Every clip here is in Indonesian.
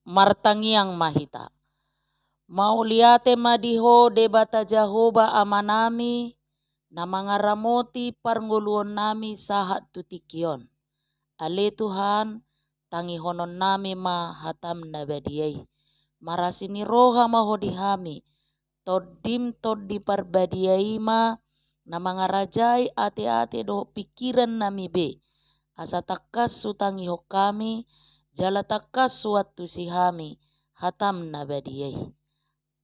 martangiang mahita. Mauliate madiho debata Jahoba amanami na mga ramoti parnguluon nami sahat tutikion. Ale Tuhan tangihonon nami mahatam na badiyay. Marasini roha mahodihami toddim toddi parbadiyay ma na mga rajay ate-ate do pikiran nami be. Asa takas sutangiho kami jala takas suatu sihami hatam na badiyay.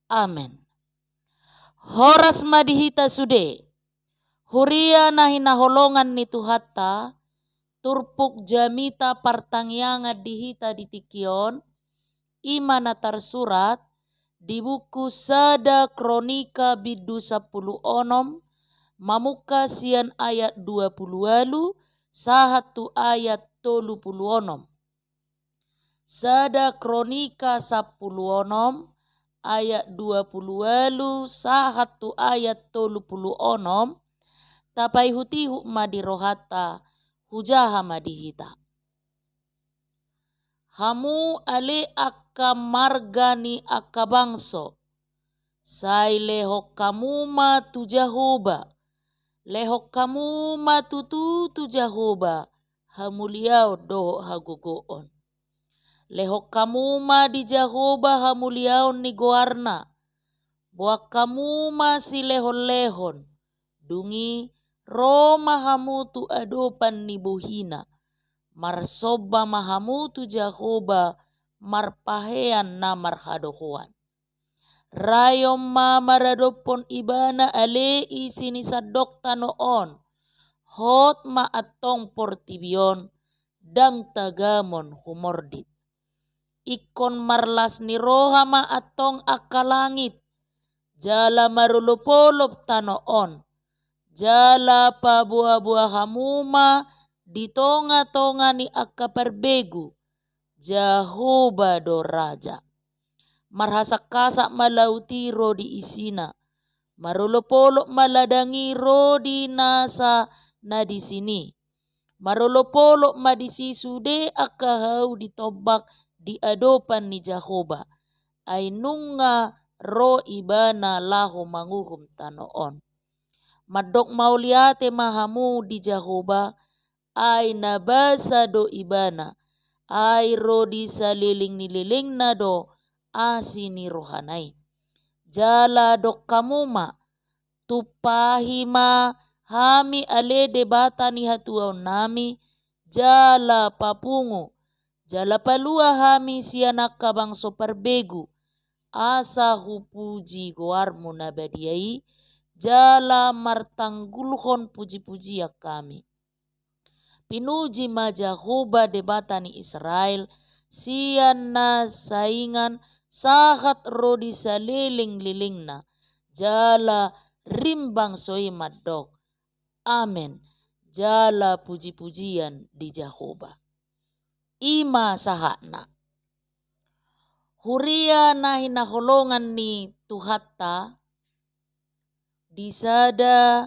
Amen. Horas madihita sude. Huria na hinaholongan ni Tuhata, turpuk jamita partangyanga dihita ditikion, ima na tarsurat di buku Sada Kronika bidu 10 mamuka sian ayat 20 sahatu ayat 36. Sada Kronika 10 ayat 20 sahatu ayat 36 tapai hutihu madirohata hujaha madihita. Hamu ale akka margani akka bangso. Sai lehok kamu ma tu Jahoba. Lehok kamu ma tu Jahoba. Hamuliau do hagogoon. Lehok kamu ma di Jahoba hamuliau ni goarna. Buak kamu ma si lehon-lehon. Dungi Roma hamu tu adopan ni bohina. Marsoba mahamu tu Jahoba marpahean na marhadohoan. Rayom ma maradopon ibana ale isini sadokta noon. Hot ma atong portibion dang tagamon humordit. Ikon marlas ni roha ma atong akalangit. Jala marulupolop tanoon. Jala pa buah-buah hamuma di tonga-tonga ni akka perbegu. Jahoba do raja. Marhasak-kasak malauti ro di isina. Marulopolok maladangi ro di nasa na di sini. Marulopolok madisisude akka hau ditobak di adopan ni Jahoba. Ay nunga ro ibana lahu manguhum tanoon. Madok mauliate mahamu di Jahoba ay nabasa do ibana ay ro di saliling nililing na do asini rohanay. Jala dok kamuma tupahima hami ale debata ni hatuaw nami jala papungu. Jala palua hami sianak kabangso perbegu asa hupuji goarmu nabadiyai. Jala martanggulhon puji-pujiya kami. Pinuji ma Jahoba debata ni Israel, sian na saingan sahat rodi saliling-liling na. Jala rimbang soi madok. Amen. Jala puji-pujian di Jahoba. Ima sahakna. Huria na hinaholongan ni Tuhata di sada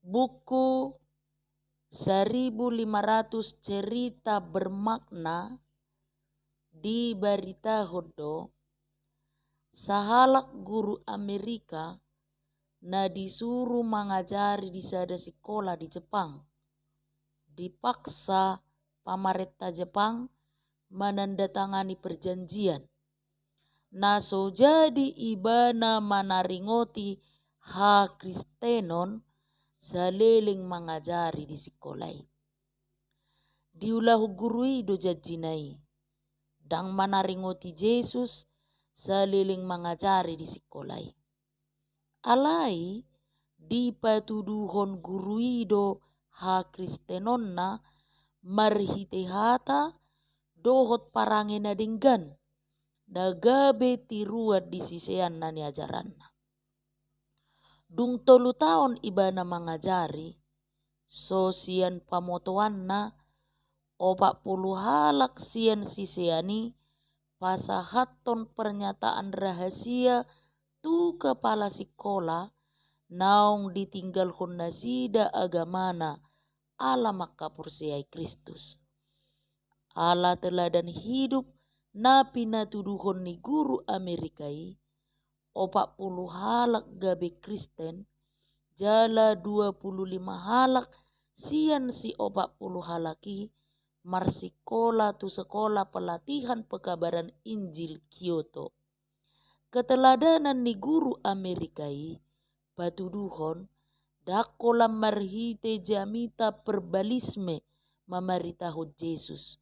buku 1500 cerita bermakna di Barita Hodo sahalak guru Amerika na disuruh mengajari di sada sekolah di Jepang. Dipaksa pamarentah Jepang menandatangani perjanjian. Na so jadi ibana manaringoti ha Kristenon saliling mangajari di sekolah. Diulahu gurui do jajinai. Dang manaringoti Yesus saliling mangajari di sekolah. Alai dipatuduhon gurui do ha Kristenon na marhitehata dohot parangena dinggan. Dagabe tiruat di sisean na ni ajaran na. Dung 3 tahun ibana mangajari, so sian pamotoan na 40 halak sian siseani pasahaton pernyataan rahasia tu kepala sekolah naung ditinggal nasida agamana ala makapursiai Kristus. ala teladan hidup na pinatuduhon ni guru Amerikai 40 halak gabe Kristen jala 25 halak sian si 40 halaki marsikola tu sekolah pelatihan pekabaran Injil Kyoto. Keteladanan ni guru Amerikai patuduhon dakolam marhite jamita perbalisme mamaritahu Yesus.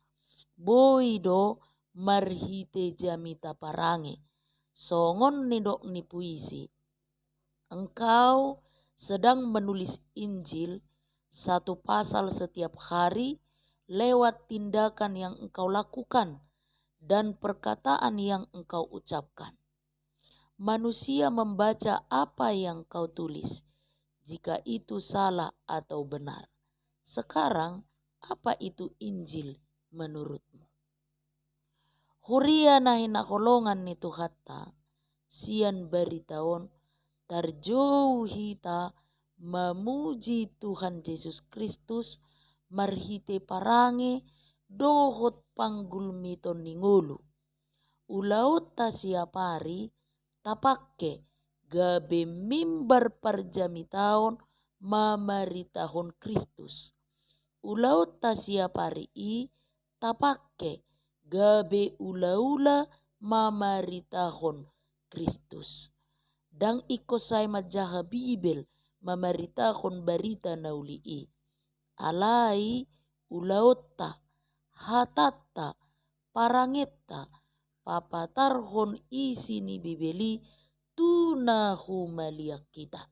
Boido marhite jamita parange. Songon ni dok ni puisi. Engkau sedang menulis Injil satu pasal setiap hari lewat tindakan yang engkau lakukan dan perkataan yang engkau ucapkan. Manusia membaca apa yang kau tulis, jika itu salah atau benar. Sekarang, apa itu Injil menurutmu? Huria nahi nakolongan ni Tuhatta, sian beritaon tarjauh hita memuji Tuhan Yesus Kristus marhite parange dohot panggul miton ningolu. Ulaut ta siapari tapakke gabe mimbar parjamitaon mamaritahon Kristus. Ulaut ta siapari i tapakke gabe ula-ula mamaritahon Kristus. Dang ikosay majaha Bibel mamaritahon barita naulii. Alai ulautta, hatatta, parangetta, papatarhon isi ni Bibeli tunahu maliak kita.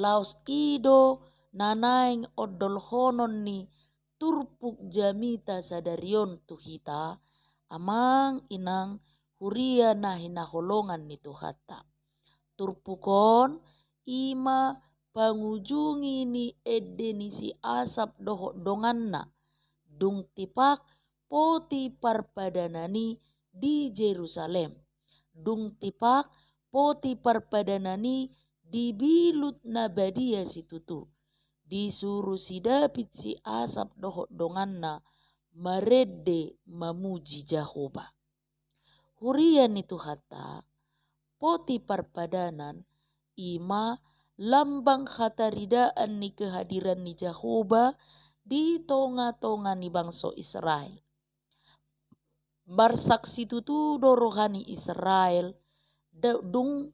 Laos ido nanaing odol honon ni turpuk jamita sadarion tuhita amang inang huria nahi naholongan ni Tuhatta. Turpukon ima pangujungi ni edenisi asap dohok donganna dung tipak poti parpadanani di Jerusalem. Dung tipak poti parpadanani di bilut nabadia situtu. Disuruh si David si asap dohok donganna merede memuji Jehovah. Hurian itu hatta poti parpadanan ima lambang hataridaan ni kehadiran ni Jehovah di tonga-tonga ni bangsa Israel. Barsaksi tutu do rohani Israel dung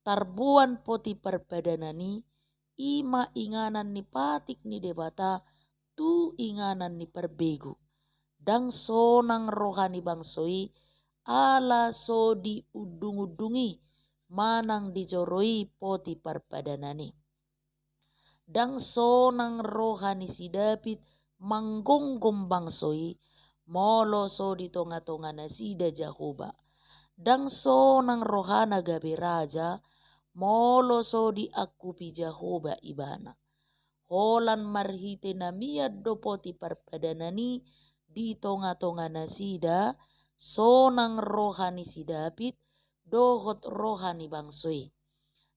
tarbuan poti parpadanani ima inganan ni patik ni debata tu inganan ni perbegu. Dang sonang rohani bangsoi ala so di udung-udungi manang dijoroi poti parpadanani. Dang sonang rohani si David manggonggom bangsoi molo so di tonga-tonga nasida Jehovah. Dang sonang rohana gabe raja molo so di akupi Jehovah ibana. Holan marhite namiad do poti parpadanani di tonga-tonga nasida sonang rohani si David dohot rohani bangsoi.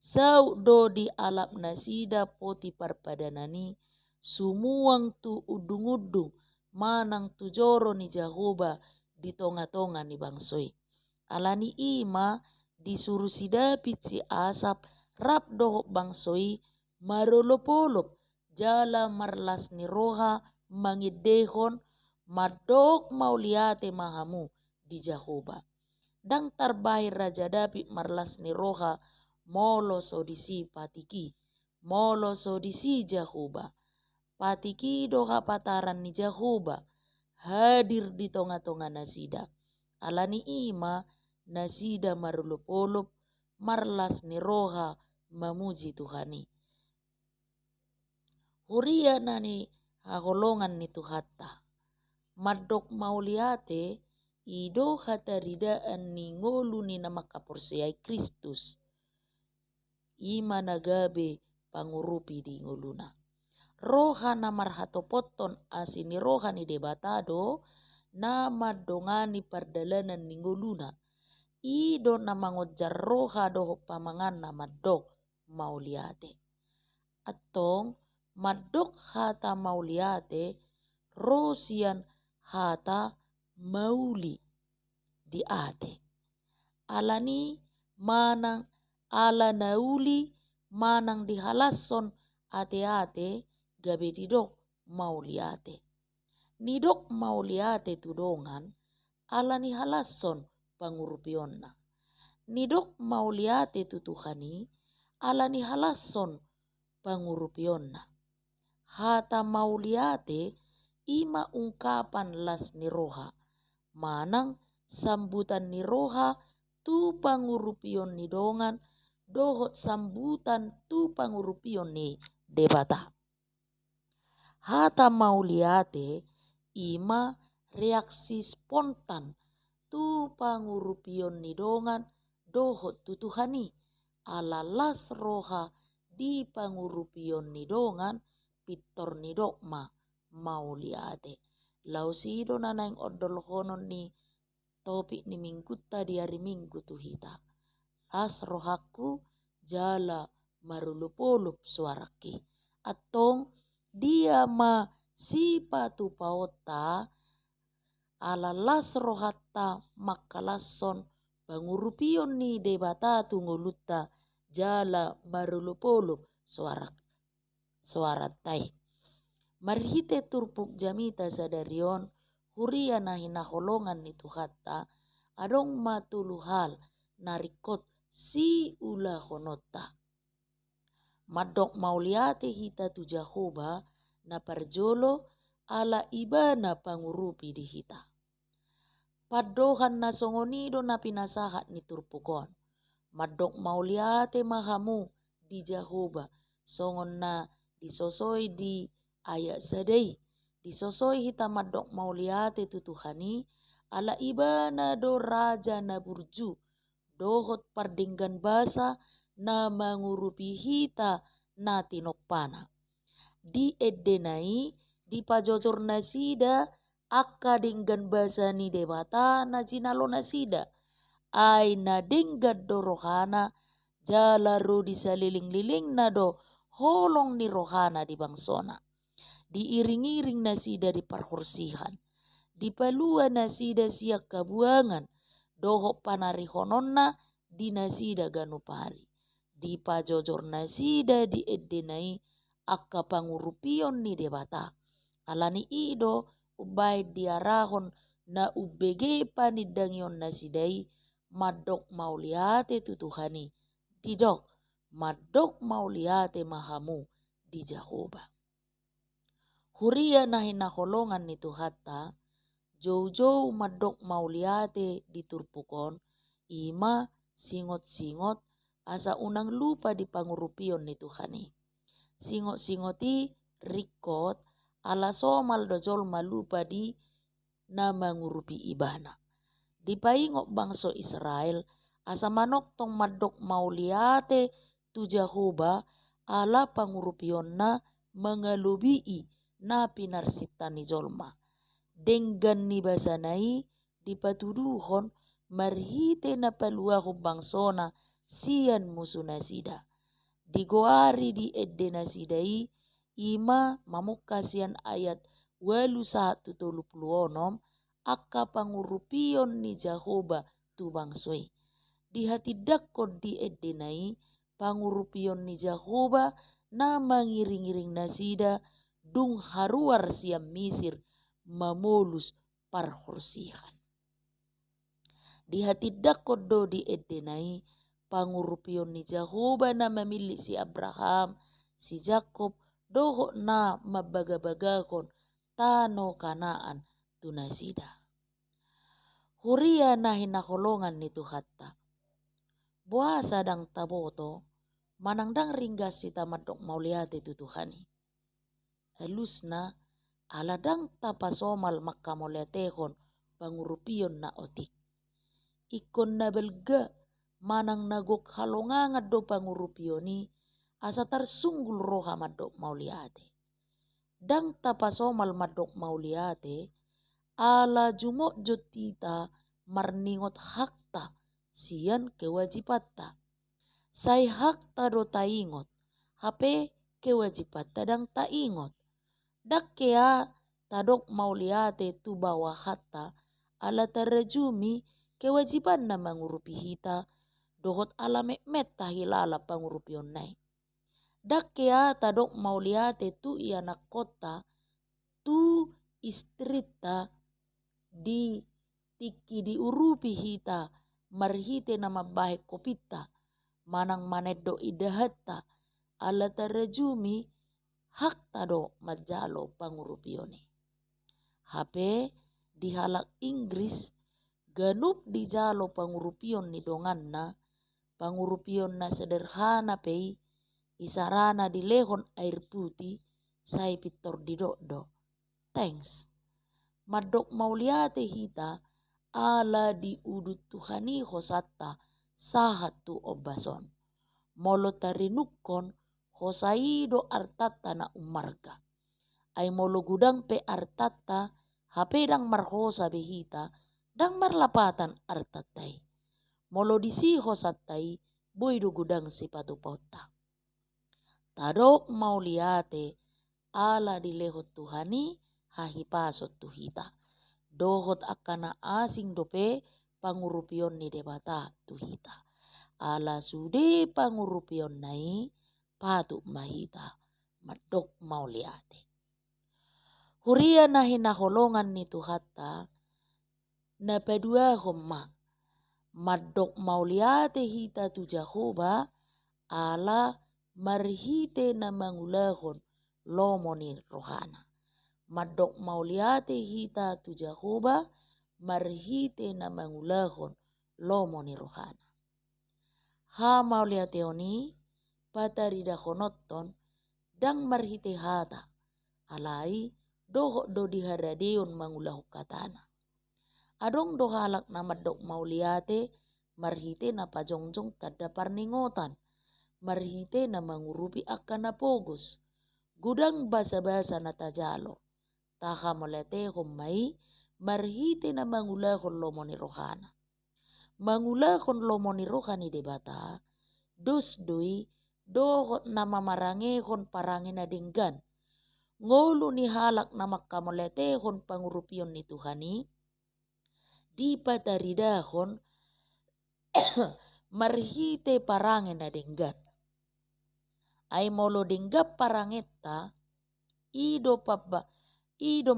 Sau do di alap nasida poti parpadanani sumuang tu udung-udung manang tu joro ni Jehovah di tonga-tonga ni bangsoi. Alani ima disuruh si David si asap rap dohok bangsoi marolop-olop jala marlas ni roha mangidehon madok mauliate mahamu di Jehovah. Dang tarbahir Raja David marlas ni roha molo sodisi patiki, molo sodisi Jehovah. Patiki doha pataran ni Jehovah hadir di tonga-tonga nasida. Alani ima nasida marulupolup marlas ni roha memuji Tuhani. Huria nani haholongan ni Tuhatta. Madok mauliate ido hataridaan ni ngolu ni nama kaporsiai Kristus. Ima nagabe pangurupi di ngoluna. Roha na marhatopoton asini roha ni debatado nama dongani pardalanan ni ngoluna. Ido na mangojar roha doho pamangan na madok mauliate. Atong madok hata mauliate rosian hata mauli di ate. Alani manang ala nauli manang dihalasson ate-ate gabe didok mauli ate. Nidok mauli ate tudongan ala ni halasson pangurupionna. Nidok mauli ate tutuhani ala ni halasson pangurupionna. Hata mauli ate ima ungkapan las ni roha. Manang sambutan ni roha tu pangurupion ni dongan dohot sambutan tu pangurupion ni debata. Hata mauli ate ima reaksi spontan tu pangurupion ni dongan dohot tutuhani ala las roha di pangurupion ni dongan pitor ni dokma mauli ate. Lau sido nanaing odol honon ni topik ni minggu di hari Minggu tu hita. As rohaku jala marulupulup suaraki. Atong dia ma sipatu paota ala las rohatta makalasson pangurupion ni debata tunguluta jala marulupulup suaratai. Marhite turpuk jamita sadarion huria nahi naholongan ni tuhatta adong matuluhal narikot si ula honota. Madok mauliate hita tu Jahoba na parjolo ala ibana pangurupi di hita. Padohan na songonido na pinasahat ni turpukon. Madok mauliate mahamu di Jahoba songon na disosoi di ayat sadai. Disosoi hita madok mauliate tutuhani ala ibana do raja na burju dohot pardinggan basa na mangurupi hita na tinokpana. Di edenai di pajojor nasida akka dinggan basa ni debata na jinalo nasida. Ay na dinggan do rohana jala ro disaliling-liling na do holong ni rohana di bangsona. Diiring-iring nasida di parhorsihan. Di palua nasida siak kabuangan. Dohok panari hononna di nasida ganupari. Di pajojor nasida di edenai akka pangurupion ni debata. Alani ido ubai diarahon na ubege panidangion nasidai madok mauliate tutuhani. Didok madok mauliate mahamu di Jahoba. Huria nahi naholongan ni tuhatta jou-jou madok mauliate di turpukon ima singot-singot asa unang lupa di pangurupion ni tuhani. Singot-singoti rikot ala somal dojol malupa di na mangurupi ibana. Di paingok bangso Israel asa manok tong madok mauliate tu Jahoba ala pangurupion na mengelubii na pinarsita ni jolma. Denggan ni basanai dipatuduhon marhite na paluahu bangsona sian musuh nasida. Digoari di edde nasidai ima mamukasian ayat 81:36 akka pangurupion ni Jahoba tu bangsoi. Di hati dakod di eddenai pangurupion ni Jahoba na mangiring-iring nasida dung haruar siam Misir mamolus parhorsihan. Di hati dakod do di eddenai pangurupion ni Jahoba na memilih si Abraham, si Jakob doho na mabaga-bagakon tano Kanaan tu nasida. Huria nahi naholongan ni tuhatta. Boa sadang taboto manangdang ringgas si tamadok mauliate tu Tuhani. Halusna aladang tapasomal makkamoliatehon pangurupion na otik. Ikon na belga manang nagok halongangat do pangurupioni asa tarsunggul roha madok mauliate. Dang tapasomal madok mauliate ala jumok jotita marningot hakta sian kewajibatta. Sai hakta do taingot hape kewajibatta dang taingot. Dakkea tadok mauliate tu bawa hatta ala tarajumi kewajiban na mangurupi hita dohot ala mekmet tahilala pangurupion nai. Dakkea tadok mauliate tu anak kota tu istrita di tiki di urupi hita marhite nama bahe kopita manang maneddo idahatta ala tarajumi hak tado majalo pangurupione. Hape di halak Inggris ganup di jalo pangurupion ni donganna pangurupion na sederhana pei isarana di lehon air putih sai pitor di doddo. Thanks. Madok mauliate hita ala di udut Tuhani hosatta sahat tu obason. Molo tarinukon hosaido artata na umarga. Ay molo gudang pe artata hapedang marhosa behita dang marlapatan artatai. Molo disi hosattai boido gudang sipatu pota. Tadok mauliate ala di lehot Tuhani hahipasot tuhita. Dohot akana asing dope pangurupion ni debata tuhita. Ala sude pangurupion nai patu mahita madok mauliate. Huria nahi naholongan ni tuhata na padua homma madok mauliate hita tu Jahoba ala marhite na mangulahon lomoni rohana. Madok mauliate hita tu Jahoba marhite na mangulahon lomoni rohana. Ha mauliate oni patarida honotton dang marhite hata alai doho do diharadeon mangulahu katana. Adong dohalak na madok mauliate marhite na pajongjong tada parningotan. Marhite na mangurupi akan na pogos. Gudang basa-basa na tajalo. Taha molete homai marhite na mangulahon lomoni rohana. Mangulahon lomoni rohani debata dos doi dohot na mamarangehon parangin na denggan. Ngolu ni halak na makamoletehon pangurupion ni Tuhani di pataridahon marhite parangin na denggan. Ay molo denggap parangetta ido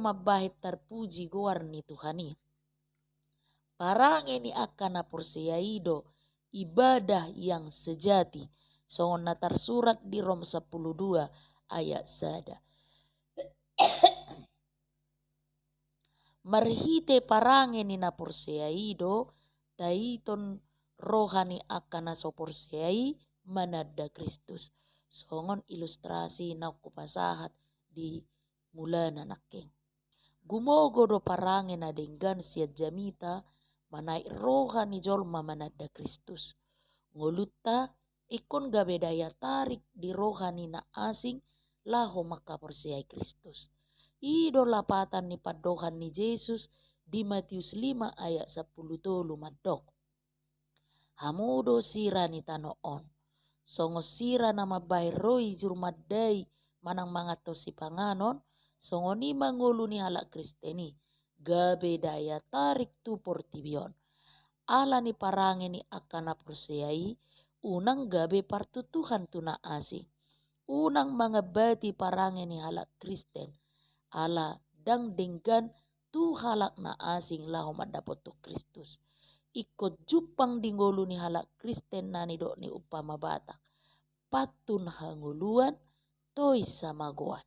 mabahit terpuji goar ni Tuhani. Parangin ni akan naporsea ido ibadah yang sejati. Songon natar surat di Rom 12 ayat sada. Marhite parangin ni naporsea ido taiton rohani akan nasoporseai manada Kristus. Songon ilustrasi na kupasahat di mulana nakeng. Gumogo do parangin na denggan siya jamita manai rohani jolma manada Kristus. Ngolutta ikon gabe daya tarik di rohani na asing laho makaporseai Kristus. Ido lapatan ni padohan ni Yesus di Matius 5 ayat 10 tolu madok. Hamudo sira ni tanoon. Songo sira nama bae roi jurmadai manang mangato si panganon. Songo ni mangulu ni halak Kristeni. Gabe daya tarik tu portibion. Ala ni parangin ni akan naperseai. Unang gabe partutuhan tuna asing. Unang mangabati parangin ni halak Kristen. Ala dang denggan tu halak na asing laho madapot tu Kristus. Ikut jupang dinggolu ni halak Kristen nani do ni upama batak. Patun hanguluan toy samagoan.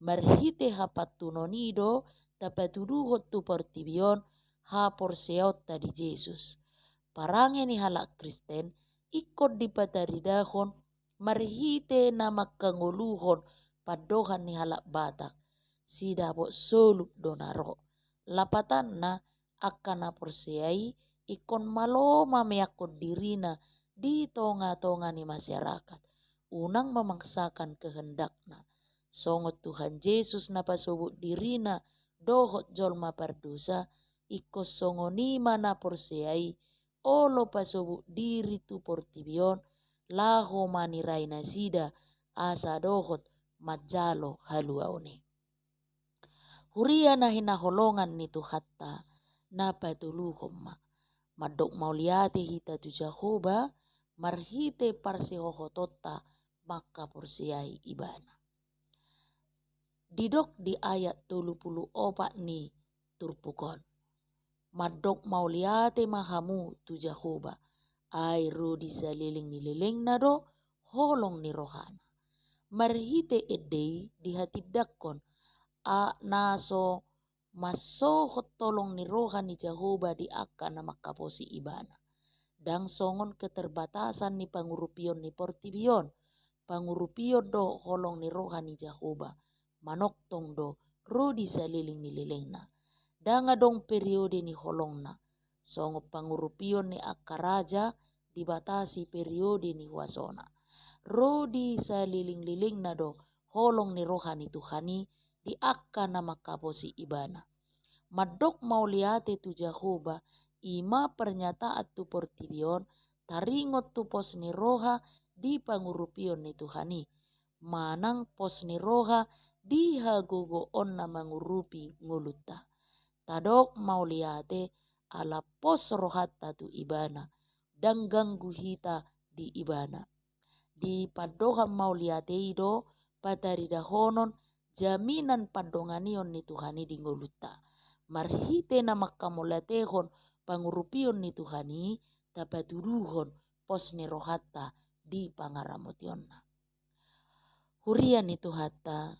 Marhite hapatunonido tapatuduhot tu portibion ha porseot tadi Yesus. Parangin ni halak Kristen ikut dipataridahon marhite na makanguluhon padohan ni halak batak. Sidabot solup donaro. Lapatan na akan naporseai ikon maloma meyakot dirina di tonga-tonga ni masyarakat. Unang memaksakan kehendakna. Songot Tuhan Yesus napasobut dirina dohot jolma pardosa ikos songonima naporseai olo pasobut diri tu portibion laho manirai nasida asa dohot majalo haluaone. Huria na hinaholongan nito hatta na patuluhom ma. Madok mauliate hita tu Jahoba marhite parsihohototta maka porsiai ibana. Didok di ayat 34 ni turpukon. Madok mauliate mahamu tu Jahoba. Ai ro di saliling nililing na do holong ni rohana. Marhite edei di hati dakon a naso masohot tolong ni rohani Jahoba di akan na makaposi ibana. Dang songon keterbatasan ni pangurupion ni portibion. Pangurupion do holong ni rohani Jahoba. Manoktong do rodi saliling nililing na. Danga dong periode ni holong na. Songo pangurupion ni akaraja dibatasi periode ni huasona. Rodi saliling-liling na do holong ni rohani Tuhani di akan na makaposi ibana. Madok mauliate tu Jahoba ima pernyataan tu portibion taringot tu pos ni roha di pangurupion ni Tuhani. Manang pos ni roha di hagogoon na mangurupi nguluta. Tadok mauliate ala pos rohatta tu ibana dan ganggu hita di ibana. Di padohan mauliate ido patarida honon jaminan padonganion ni Tuhani di nguluta. Marhite na makamulatehon pangurupion ni Tuhani tapatuduhon pos ni rohatta di pangaramotionna. Hurian itu hatta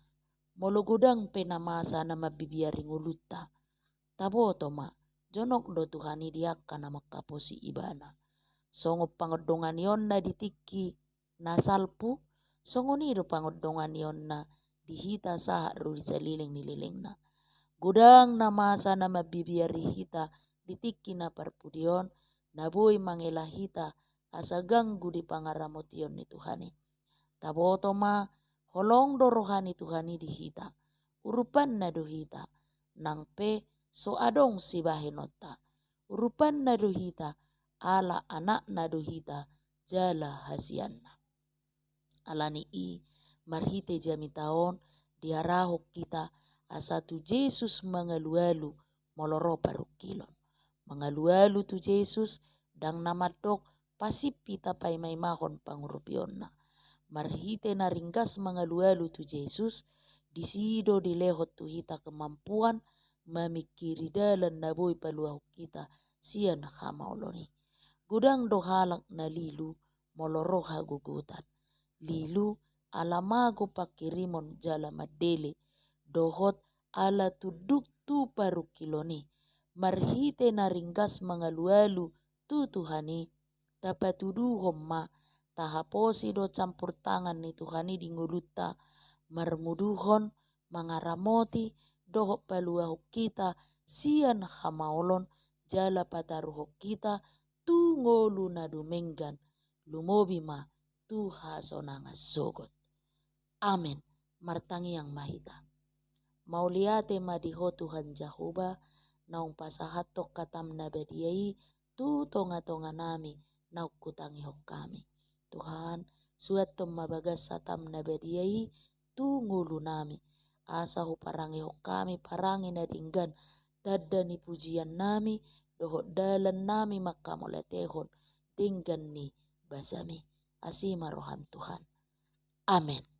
mologudang penamasa na mabibiari nguluta. Taboto ma jonok do Tuhani diakkan na makaposi ibana. Songo pangodongan yonna ditiki nasalpu, songo nido pangodongan yonna dihita saha ru saliling nililing na. Gudang na masa na mabibiari hita ditiki na parpudion, na boy mangela hita asa ganggu di pangaramotion ni Tuhani. Taboto ma holong do rohani Tuhani di hita, urupan na do hita, nang pe so adong si bahenota. Urupan na do hita, ala anak na do hita, jala hasianna. Alani i marhite jami taon diarahok kita asa tu Yesus mangalualu moloro parukilon. Mangalualu tu Yesus dang namadok pasip pita pai maimahon pangurupionna. Marhite na ringkas mangalualu tu Yesus disido dilehot tu hita kemampuan memikiri dalan naboi paluah kita sian hamaoloni. Gudang do halak na lilu moloroha gugutan. Lilu alamago pakirimon jala madele dohot ala tuduk tu parukiloni. Marhite na ringkas mangalualu tu Tuhani tapatuduhom ma tahaposi do campur tangan ni Tuhani di nguluta marmuduhon mangaramoti dohot paluah kita sian hamaolon jala pataruhok kita tu ngolu na dumenggan lumobi ma tu hasonanga sogot. Amen. Martangi yang mahita. Mauliate madiho Tuhan Jahoba naung pasahatok katam nabadiai tu tonga-tonga nami nauk kutangi hok kami. Tuhan suatom mabagas satam nabadiai tu ngulu nami. Asa hu parangi hok kami parangi nadinggan dadani pujian nami dohot dalan nami makamolatehon dinggan ni basami. Asima roham Tuhan. Amin.